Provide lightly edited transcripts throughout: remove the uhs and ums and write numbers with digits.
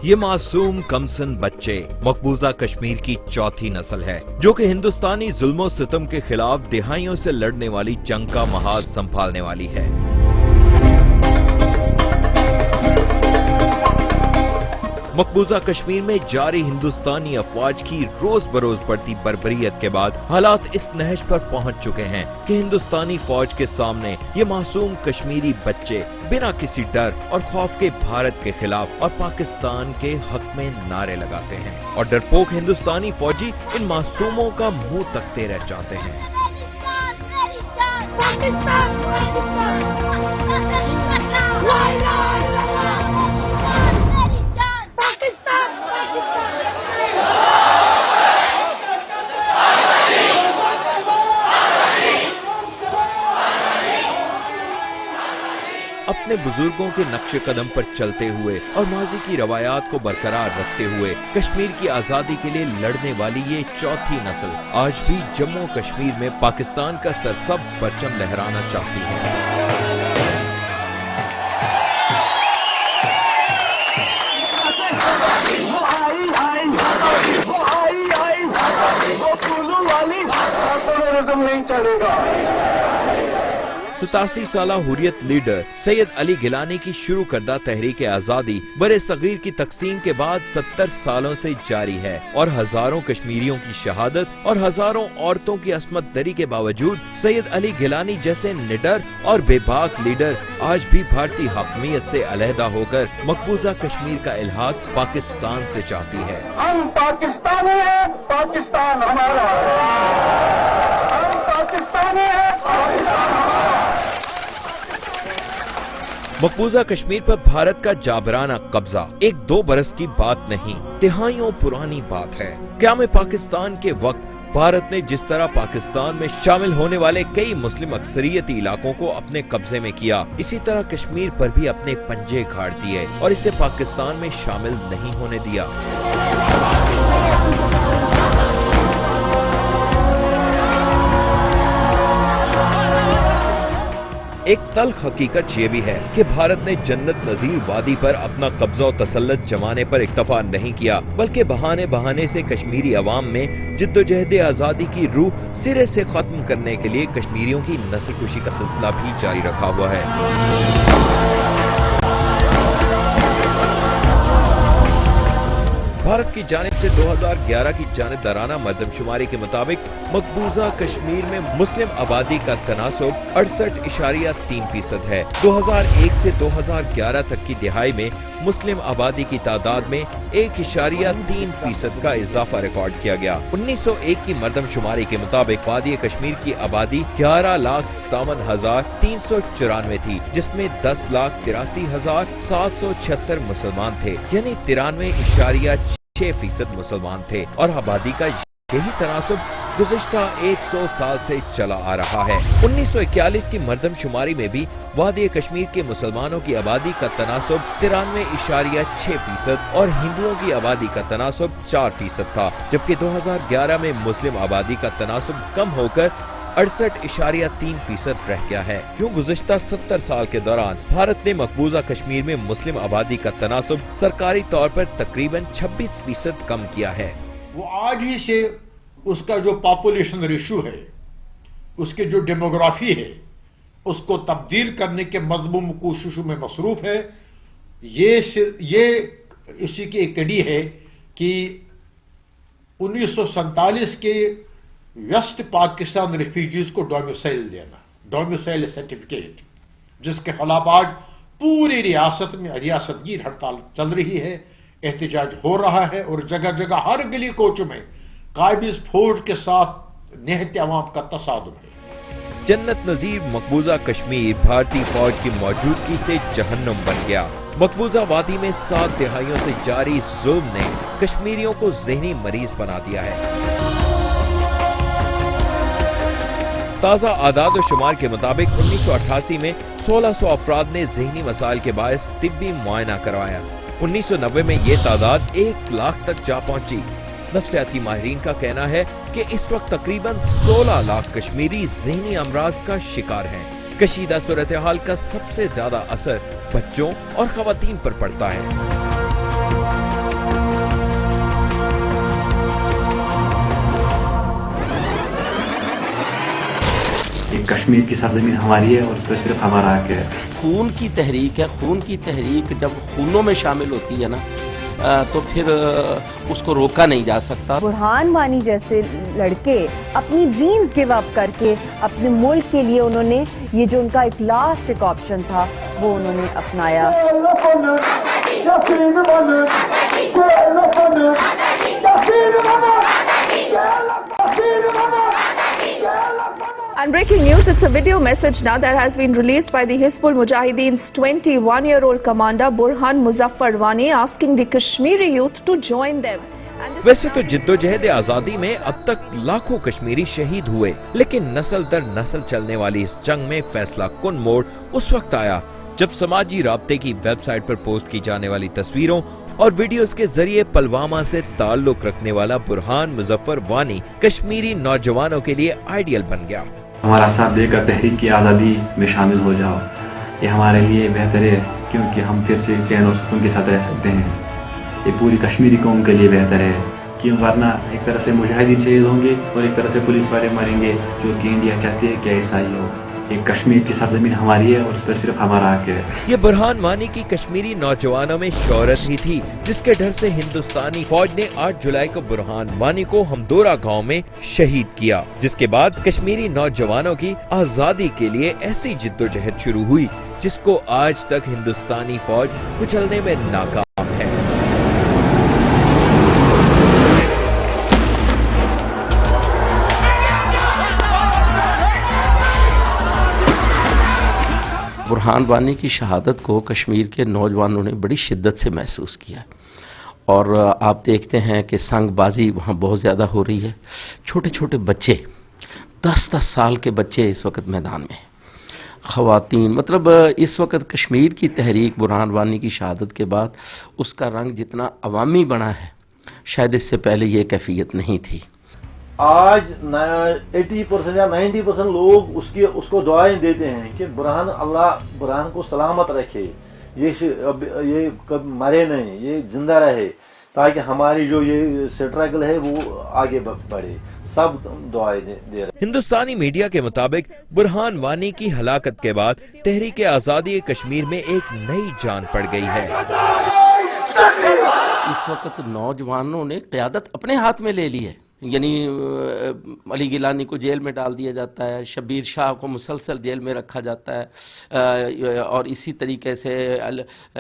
ये मासूम कमसन बच्चे मकबूजा कश्मीर की चौथी नस्ल है जो कि हिंदुस्तानी जुल्मो सितम के खिलाफ दिहाइयों से लड़ने वाली जंग का महाज संभालने वाली है। मकबूजा कश्मीर में जारी हिंदुस्तानी अफवाज की रोज बरोज बढ़ती बर्बरियत के बाद हालात इस नहज पर पहुंच चुके हैं कि हिंदुस्तानी फौज के सामने ये मासूम कश्मीरी बच्चे बिना किसी डर और खौफ के भारत के खिलाफ और पाकिस्तान के हक में नारे लगाते हैं और डरपोक हिंदुस्तानी फौजी इन मासूमों का मुंह तकते रह जाते हैं। अपने बुजुर्गों के नक्शे कदम पर चलते हुए और माजी की रवायात को बरकरार रखते हुए कश्मीर की आजादी के लिए लड़ने वाली ये चौथी नस्ल आज भी जम्मू कश्मीर में पाकिस्तान का सरसब्ज परचम लहराना चाहती है। नहीं चलेगा। 87 साला हुर्रियत लीडर सैयद अली गिलानी की शुरू करदा तहरीक आजादी बरे सगीर की तकसीम के बाद 70 सालों से जारी है और हजारों कश्मीरियों की शहादत और हजारों औरतों की अस्मत दरी के बावजूद सैयद अली गिलानी जैसे निडर और बेबाक लीडर आज भी भारतीय हकमियत से अलहदा होकर मकबूजा कश्मीर का इल्हाक पाकिस्तान से चाहती है। हम पाकिस्तानी हैं, पाकिस्तान हमारा है। हम पाकिस्तानी हैं, पाकिस्तान हमारा। मकबूजा कश्मीर पर भारत का जाबराना कब्जा एक दो बरस की बात नहीं, तिहाइयों पुरानी बात है। क़याम पाकिस्तान के वक्त भारत ने जिस तरह पाकिस्तान में शामिल होने वाले कई मुस्लिम अक्सरियती इलाकों को अपने कब्जे में किया, इसी तरह कश्मीर पर भी अपने पंजे गाड़ दिए और इसे पाकिस्तान में शामिल नहीं होने दिया। एक तल्ख हकीकत ये भी है कि भारत ने जन्नत नजीर वादी पर अपना कब्जा और तसल्लुत जमाने पर इक्तफा नहीं किया, बल्कि बहाने से कश्मीरी अवाम में जिद्दोजहद आजादी की रूह सिरे से खत्म करने के लिए कश्मीरियों की नस्ल कुशी का सिलसिला भी जारी रखा हुआ है। भारत की जानिब से 2011 की जानिबदाराना मरदमशुमारी के मुताबिक मकबूजा कश्मीर में मुस्लिम आबादी का तनासुब 68.3% है। 2001 से 2011 तक की दिहाई में मुस्लिम आबादी की तादाद में 1.3% का इजाफा रिकॉर्ड किया गया। 1901 की मरदमशुमारी के मुताबिक वादी कश्मीर की आबादी 11,57,394 थी, जिसमें 10,83,776 मुसलमान थे, यानी 93.6% मुसलमान थे और आबादी का यही तनासुब गुज़िश्ता 100 साल से चला आ रहा है। 1941 की मरदमशुमारी में भी वादी कश्मीर के मुसलमानों की आबादी का तनासुब 93.6% और हिंदुओं की आबादी का तनासुब 4% था, जबकि 2011 में मुस्लिम आबादी का तनासुब कम होकर 68.3% रह गया है। यूं गुज़िश्ता 70 साल के दौरान भारत ने मकबूजा कश्मीर में मुस्लिम आबादी का तनासुब सरकारी तौर पर तकरीबन 26% कम किया है। वो आज ही से उसका जो पॉपुलेशन रेशियो है, उसके जो डेमोग्राफी है, उसको तब्दील करने के मज़मूम कोशिशों में मसरूफ है। ये इसी की एक कड़ी है कि 1947 के वेस्ट पाकिस्तान रेफ्यूजीज को डोमिसाइल देना, डोमिसाइल सर्टिफिकेट, जिसके खिलाफ आज पूरी रियासत में रियासतगीर हड़ताल चल रही है, एहतजाज हो रहा है और जगह जगह हर गली कोच में काबिज फौज के साथ निहत अवाम का तसादुम है। जन्नत नजीर मकबूजा कश्मीर भारतीय फौज की मौजूदगी से जहन्नुम बन गया। मकबूजा वादी में 7 दिहाइयों से जारी जुल्म ने कश्मीरियों को ज़हनी मरीज बना दिया है। ताज़ा आदाद और शुमार के मुताबिक 1988 में 1600 अफराद ने ज़हनी मसाइल के बायस तिब्बी मुआयना करवाया। 1990 में ये तादाद 1 लाख तक जा पहुंची। नफ्सियाती माहिरीन का कहना है कि इस वक्त तकरीबन 16 लाख कश्मीरी ज़हनी अमराज का शिकार हैं। कशीदा सूरत हाल का सबसे ज्यादा असर बच्चों और खवातीन पर पड़ता है। کشمیر کی سرزمین ہماری ہے اور اس پہ صرف ہمارا حق ہے. خون کی تحریک ہے. خون کی تحریک جب خونوں میں شامل ہوتی ہے نا تو پھر اس کو روکا نہیں جا سکتا. برہان وانی جیسے لڑکے اپنی ڈریمز گیو اپ کر کے اپنے ملک کے لیے انہوں نے یہ جو ان کا ایک لاسٹ ایک آپشن تھا وہ انہوں نے اپنایا. And breaking news, it's a video message now that has been released by the Hizbul Mujahideen's 21-year-old commander Burhan Muzaffar Wani asking the Kashmiri youth to join them. ویسے تو جدوجہد آزادی میں اب تک لاکھوں کشمیری شہید ہوئے، لیکن نسل در نسل چلنے والی اس جنگ میں فیصلہ کن موڑ اس وقت آیا جب سماجی رابطے کی ویب سائٹ پر پوسٹ کی جانے والی تصویروں اور ویڈیوز کے ذریعے پلوامہ سے تعلق رکھنے والا برہان مظفر وانی کشمیری نوجوانوں کے لیے آئیڈیل بن گیا. ہمارا ساتھ دے کر تحریک کی آزادی میں شامل ہو جاؤ، یہ ہمارے لیے بہتر ہے کیونکہ ہم پھر سے چین و سکون کے ساتھ رہ سکتے ہیں. یہ پوری کشمیری قوم کے لیے بہتر ہے، کیوں ورنہ ایک طرف سے مجاہدین شہید ہوں گے اور ایک طرف سے پولیس والے مریں گے جو کہ انڈیا کہتے ہیں کہ ایسا ہی ہو. یہ کشمیر کی سرزمین ہماری ہے اور اس پر صرف ہمارا حق ہے. یہ برہان وانی کی کشمیری نوجوانوں میں شہرت ہی تھی جس کے ڈر سے ہندوستانی فوج نے 8 جولائی کو برہان وانی کو ہمدورہ گاؤں میں شہید کیا، جس کے بعد کشمیری نوجوانوں کی آزادی کے لیے ایسی جدوجہد شروع ہوئی جس کو آج تک ہندوستانی فوج کچلنے میں ناکام ہے. برہان وانی کی شہادت کو کشمیر کے نوجوانوں نے بڑی شدت سے محسوس کیا اور آپ دیکھتے ہیں کہ سنگ بازی وہاں بہت زیادہ ہو رہی ہے. چھوٹے چھوٹے بچے 10-10 سال کے بچے اس وقت میدان میں، خواتین، مطلب اس وقت کشمیر کی تحریک برہان وانی کی شہادت کے بعد اس کا رنگ جتنا عوامی بنا ہے شاید اس سے پہلے یہ کیفیت نہیں تھی. آج 80% یا 90% لوگ اس کو دعائیں دیتے ہیں کہ اللہ برہان کو سلامت رکھے، یہ کب مرے نہیں، یہ زندہ رہے تاکہ ہماری جو یہ سٹرگل ہے وہ آگے بڑھے. سب دعائیں دے رہے. ہندوستانی میڈیا کے مطابق برہان وانی کی ہلاکت کے بعد تحریک آزادی کشمیر میں ایک نئی جان پڑ گئی ہے. اس وقت نوجوانوں نے قیادت اپنے ہاتھ میں لے لی ہے. یعنی علی گیلانی کو جیل میں ڈال دیا جاتا ہے، شبیر شاہ کو مسلسل جیل میں رکھا جاتا ہے، اور اسی طریقے سے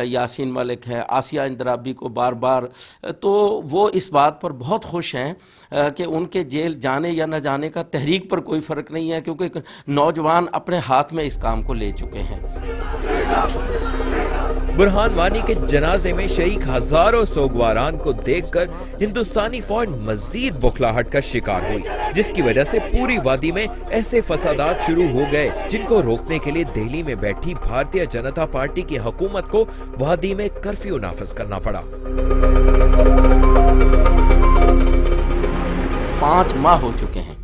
یاسین ملک ہیں، آسیہ اندرابی کو بار بار. تو وہ اس بات پر بہت خوش ہیں کہ ان کے جیل جانے یا نہ جانے کا تحریک پر کوئی فرق نہیں ہے کیونکہ نوجوان اپنے ہاتھ میں اس کام کو لے چکے ہیں. برہان وانی کے جنازے میں شریک ہزاروں سوگواران کو دیکھ کر ہندوستانی فوج مزید بوکھلاہٹ کا شکار ہوئی، جس کی وجہ سے پوری وادی میں ایسے فسادات شروع ہو گئے جن کو روکنے کے لیے دہلی میں بیٹھی بھارتیہ جنتا پارٹی کی حکومت کو وادی میں کرفیو نافذ کرنا پڑا. 5 ماہ ہو چکے ہیں،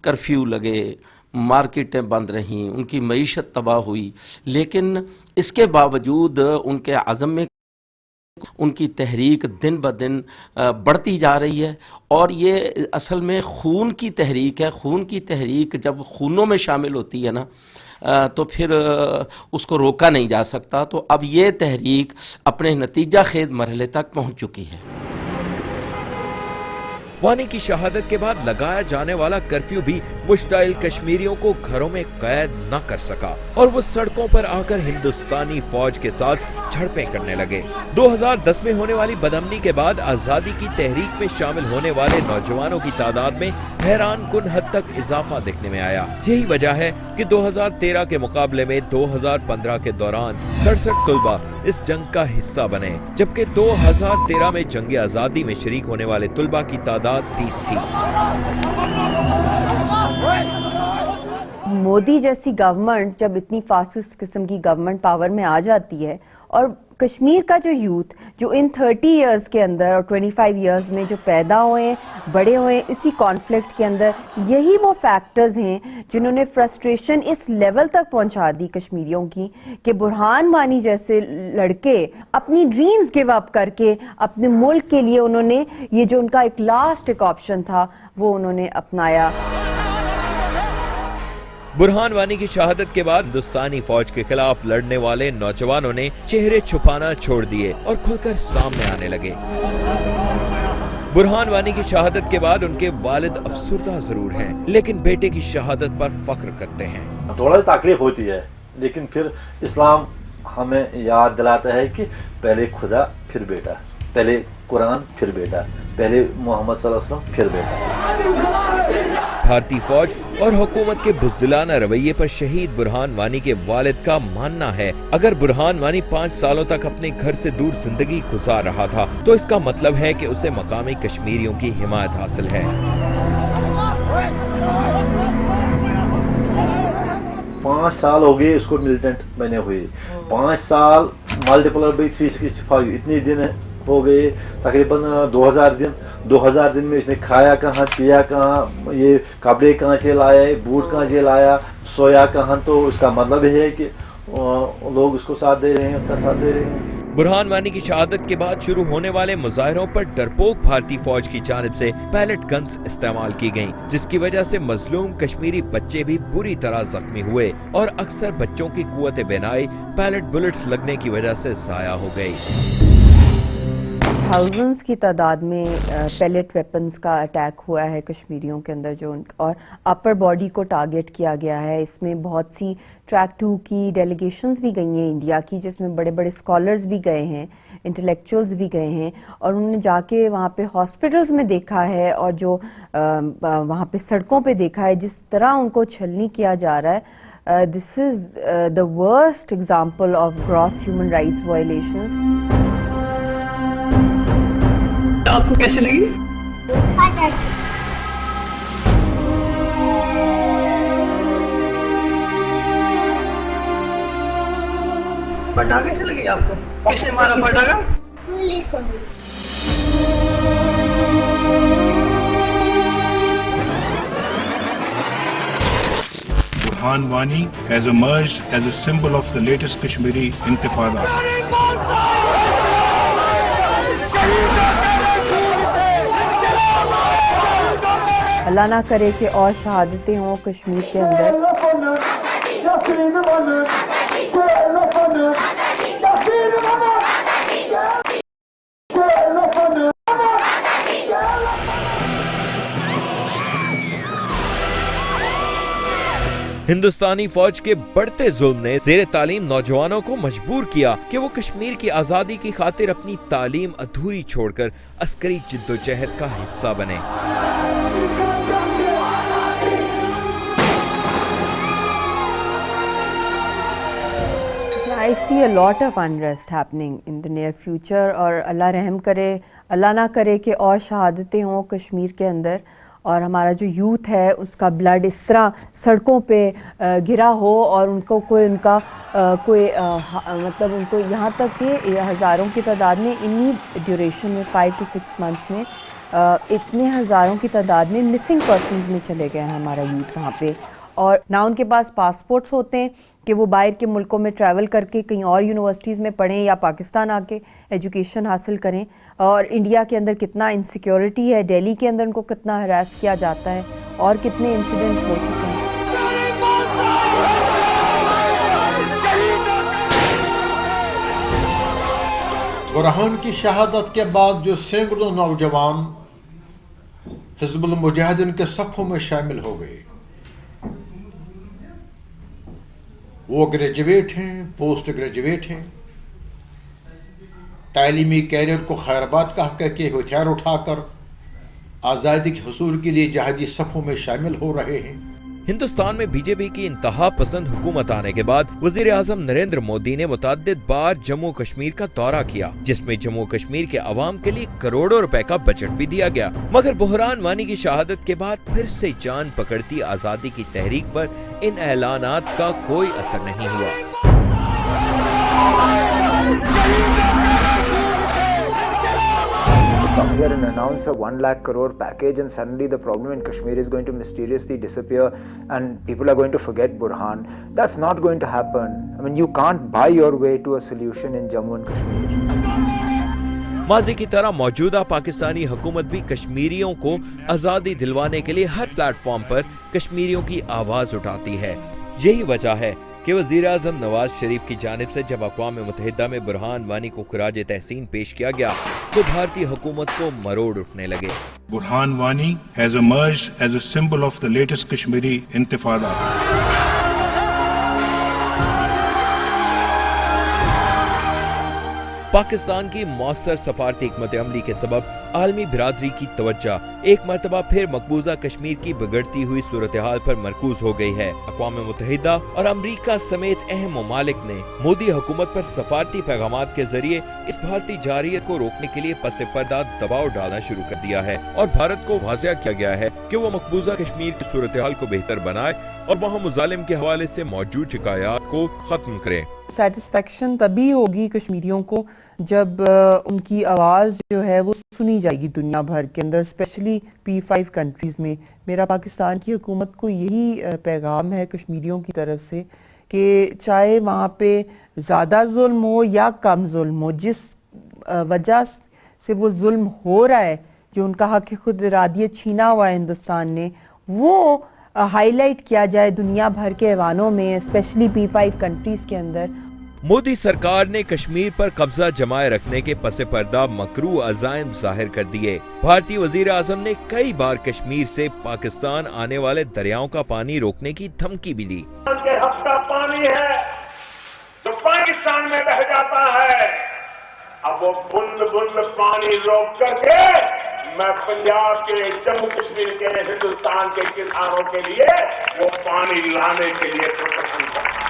کرفیو لگے، مارکیٹیں بند رہیں، ان کی معیشت تباہ ہوئی، لیکن اس کے باوجود ان کے عزم میں ان کی تحریک دن بدن بڑھتی جا رہی ہے. اور یہ اصل میں خون کی تحریک ہے. خون کی تحریک جب خونوں میں شامل ہوتی ہے نا تو پھر اس کو روکا نہیں جا سکتا. تو اب یہ تحریک اپنے نتیجہ خیز مرحلے تک پہنچ چکی ہے. وانی کی شہادت کے بعد لگایا جانے والا کرفیو بھی مشتعل کشمیریوں کو گھروں میں قید نہ کر سکا اور وہ سڑکوں پر آ کر ہندوستانی فوج کے ساتھ جھڑپیں کرنے لگے. 2010 میں ہونے والی بدامنی کے بعد آزادی کی تحریک میں شامل ہونے والے نوجوانوں کی تعداد میں حیران کن حد تک اضافہ دیکھنے میں آیا. یہی وجہ ہے کہ 2013 کے مقابلے میں 2015 کے دوران 67 طلبہ اس جنگ کا حصہ بنے، جبکہ 2013 میں جنگ آزادی میں شریک ہونے والے طلبہ کی تعداد 30 تھی. مودی جیسی گورنمنٹ جب اتنی فاسسٹ قسم کی گورنمنٹ پاور میں آ جاتی ہے اور کشمیر کا جو یوتھ جو ان 30 ایئرز کے اندر اور 25 ایئرز میں جو پیدا ہوئے بڑے ہوئے اسی کانفلکٹ کے اندر، یہی وہ فیکٹرز ہیں جنہوں نے فرسٹریشن اس لیول تک پہنچا دی کشمیریوں کی کہ برہان وانی جیسے لڑکے اپنی ڈریمز گیو اپ کر کے اپنے ملک کے لیے انہوں نے یہ جو ان کا ایک لاسٹ ایک آپشن تھا وہ انہوں نے اپنایا. बुरहान वानी की शहादत के बाद हिंदुस्तानी फौज के खिलाफ लड़ने वाले नौजवानों ने चेहरे छुपाना छोड़ दिए और खुलकर सामने आने लगे। बुरहान वानी की शहादत के बाद उनके वालिद अफसुर्दा जरूर हैं, लेकिन बेटे की शहादत पर फख्र करते हैं। थोड़ा तकलीफ होती है, लेकिन फिर इस्लाम हमें याद दिलाता है कि पहले खुदा फिर बेटा, पहले कुरान फिर बेटा, पहले मोहम्मद सल्लल्लाहु अलैहि वसल्लम फिर बेटा। भारतीय फौज और हुकूमत के बुज़दिलाना रवैये पर शहीद बुरहान वानी के वालिद का मानना है, अगर बुरहान वानी 5 सालों तक अपने घर से दूर जिंदगी गुजार रहा था तो इसका मतलब है कि उसे मकामी कश्मीरियों की हिमायत हासिल है। 5 साल हो गए इसको मिलिटेंट बने हुए, 5 साल मल्टीप्लाई बाई 365, इतने दिन हो गए, तकरीबन 2000 दिन में इसने खाया कहाँ, पिया कहाँ, ये कपड़े कहाँ से लाया, बूट कहाँ से लाया, सोया कहाँ, तो इसका मतलब है कि लोग उसको साथ दे रहे हैं, उनका साथ दे रहे हैं। बुरहान वानी की शहादत के बाद शुरू होने वाले मुजाहिरों पर डरपोक भारतीय फौज की जानिब से पैलेट गन्स इस्तेमाल की गयी, जिसकी वजह से मजलूम कश्मीरी बच्चे भी बुरी तरह जख्मी हुए और अक्सर बच्चों की कुव्वत बिनाई पैलेट बुलेट्स लगने की वजह से जाया हो गई। थाउजेंड्स की तादाद में पैलेट वेपन्स का अटैक हुआ है कश्मीरियों के अंदर, जो और अपर बॉडी को टारगेट किया गया है। इसमें बहुत सी ट्रैक 2 की डेलीगेशंस भी गई हैं इंडिया की, जिसमें बड़े बड़े स्कॉलर्स भी गए हैं, इंटेलेक्चुअल्स भी गए हैं, और उन्होंने जाके वहाँ पे हॉस्पिटल्स में देखा है और जो वहाँ पे सड़कों पे देखा है जिस तरह उनको छलनी किया जा रहा है। This is the worst example of gross human rights violations. आपको कैसे लगी? पटाखा कैसे लगी आपको? किसने मारा पटाखा? पुलिस ने। Burhan Wani has emerged as a symbol of the latest Kashmiri Intifada. अल्लाह ना करे कि और शहादतें हों कश्मीर के अंदर। हिंदुस्तानी फौज के बढ़ते जुल्म ने ज़ेरे तालीम नौजवानों को मजबूर किया कि वो कश्मीर की आज़ादी की खातिर अपनी तालीम अधूरी छोड़कर अस्करी जिद्दोजहद का हिस्सा बने। I see a lot of unrest happening in the near future, और अल्लाह रहम करे, अल्लाह ना करे कि और शहादतें हों कश्मीर के अंदर, और हमारा जो यूथ है उसका ब्लड इस तरह सड़कों पे गिरा हो और उनको कोई उनका मतलब उनको यहाँ तक कि हज़ारों की तादाद में इन्हीं ड्यूरेशन में 5 to 6 months में इतने हज़ारों की तादाद में मिसिंग पर्सनस में चले गए हैं हमारा यूथ वहाँ पे, और ना उनके पास पासपोर्ट्स होते हैं कि वो बाहर के मुल्कों में ट्रैवल करके कहीं और यूनिवर्सिटीज़ में पढ़ें या पाकिस्तान आके एजुकेशन हासिल करें। और इंडिया के अंदर कितना इनसिक्योरिटी है, दिल्ली के अंदर उनको कितना हरास किया जाता है और कितने इंसिडेंट्स हो चुके हैं। बुरहान की शहादत के बाद जो सैकड़ों नौजवान हिज़्बुल मुजाहिदीन के सफ़ों में शामिल हो गए, वो ग्रेजुएट हैं, पोस्ट ग्रेजुएट हैं, तालीमी कैरियर को खैरबाद कह के हथियार उठाकर आज़ादी के हुसूल के लिए जहादी सफ़ों में शामिल हो रहे हैं। हिंदुस्तान में बीजेपी की इंतहा पसंद हुकूमत आने के बाद वजीर आज़म नरेंद्र मोदी ने मुतअद्दिद बार जम्मू कश्मीर का दौरा किया, जिसमें जम्मू कश्मीर के अवाम के लिए करोड़ों रुपए का बजट भी दिया गया। मगर बुरहान वानी की शहादत के बाद फिर से जान पकड़ती आज़ादी की तहरीक पर इन ऐलानात का कोई असर नहीं हुआ। Come here and announce a 1 lakh crore package, and suddenly the problem in Kashmir is going to mysteriously disappear and people are going to forget Burhan. That's not going to happen. I mean, you can't buy your way to a solution in Jammu and Kashmir. माजी की तरह मौजूदा पाकिस्तानी हुकूमत भी कश्मीरियों को आज़ादी दिलवाने के लिए हर प्लेटफॉर्म पर कश्मीरियों की आवाज उठाती है। यही वजह है कि वज़ीर-ए-आज़म नवाज शरीफ की जानिब से जब अक़वाम मुत्तहिदा में बुरहान वानी को खिराज तहसीन पेश किया गया तो भारतीय हुकूमत को मरोड़ उठने लगे। Burhan Wani has emerged as a symbol of the latest Kashmiri Intifada. Pakistan की मौसर सफारती हिकमत अमली के सबब आलमी बिरादरी की तवज्जो एक मरतबा फिर मकबूजा कश्मीर की बिगड़ती हुई सूरत हाल पर मरकूज हो गई है। अक़वाम मुत्तहिदा और अमरीका समेत अहम ममालिक ने मोदी हुकूमत पर सफारती पैगामात के जरिए इस भारतीय जारियत को रोकने के लिए पस पर्दा दबाव डालना शुरू कर दिया है और भारत को वाज़ेह किया गया है कि वो मकबूजा कश्मीर की सूरत हाल को बेहतर बनाए और वहाँ मुजालिम के हवाले से मौजूद शिकायत को खत्म करे। सेटिस्फेक्शन तभी होगी कश्मीरियों को जब उनकी आवाज़ जो है वो सुनी जाएगी दुनिया भर के अंदर, स्पेशली P5 कंट्रीज़ में। मेरा पाकिस्तान की हुकूमत को यही पैगाम है कश्मीरियों की तरफ से कि चाहे वहाँ पे ज़्यादा जुल्म हो या कम जुल्म हो, जिस वजह से वो जुल्म हो रहा है, जो उनका हक़ खुद इरादियत छीना हुआ है हिंदुस्तान ने, वो हाईलाइट किया जाए दुनिया भर के ऐवानों में, स्पेशली P5 कंट्रीज़ के अंदर। मोदी सरकार ने कश्मीर पर कब्जा जमाए रखने के पस पर्दा मकरू अज़ाइम जाहिर कर दिए। भारतीय वजीर आज़म ने कई बार कश्मीर से पाकिस्तान आने वाले दरियाओं का पानी रोकने की धमकी भी दी। के हक का पानी है जो पाकिस्तान में बह जाता है, अब वो बूंद बूंद पानी रोक करके मैं पंजाब के, जम्मू कश्मीर के, हिंदुस्तान के किसानों के लिए वो पानी लाने के लिए पसंद करता है।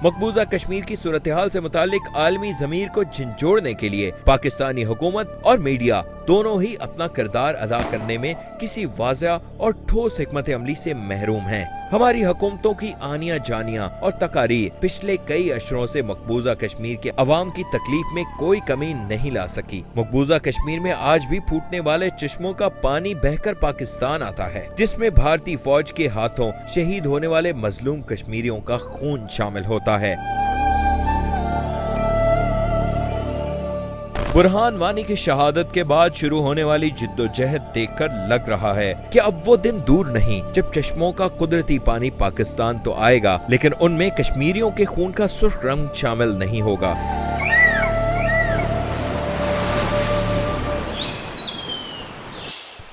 मकबूजा कश्मीर की सूरत हाल से मुतालिक आलमी ज़मीर को झंझोड़ने के लिए पाकिस्तानी हुकूमत और मीडिया दोनों ही अपना किरदार अदा करने में किसी वाज़ेह और ठोस हिकमत अमली से महरूम हैं। हमारी हुकूमतों की आनिया जानिया और तकारीर पिछले कई अशरों से मकबूजा कश्मीर के अवाम की तकलीफ में कोई कमी नहीं ला सकी। मकबूजा कश्मीर में आज भी फूटने वाले चश्मों का पानी बहकर पाकिस्तान आता है, जिसमें भारतीय फौज के हाथों शहीद होने वाले मजलूम कश्मीरियों का खून शामिल होता है। बुरहान वानी की शहादत के बाद शुरू होने वाली जिद्दोजहद देखकर लग रहा है कि अब वो दिन दूर नहीं जब चश्मों का कुदरती पानी पाकिस्तान तो आएगा, लेकिन उनमें कश्मीरियों के खून का सुर्ख रंग शामिल नहीं होगा।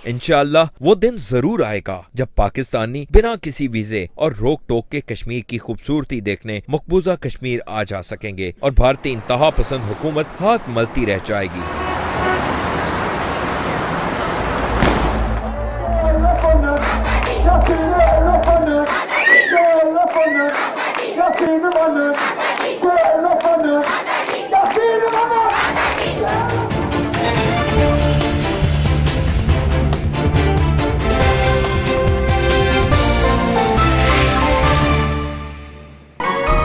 इंशाअल्लाह वो दिन जरूर आएगा जब पाकिस्तानी बिना किसी वीजे और रोक टोक के कश्मीर की खूबसूरती देखने मकबूजा कश्मीर आ जा सकेंगे और भारतीय इंतहा पसंद हुकूमत हाथ मलती रह जाएगी।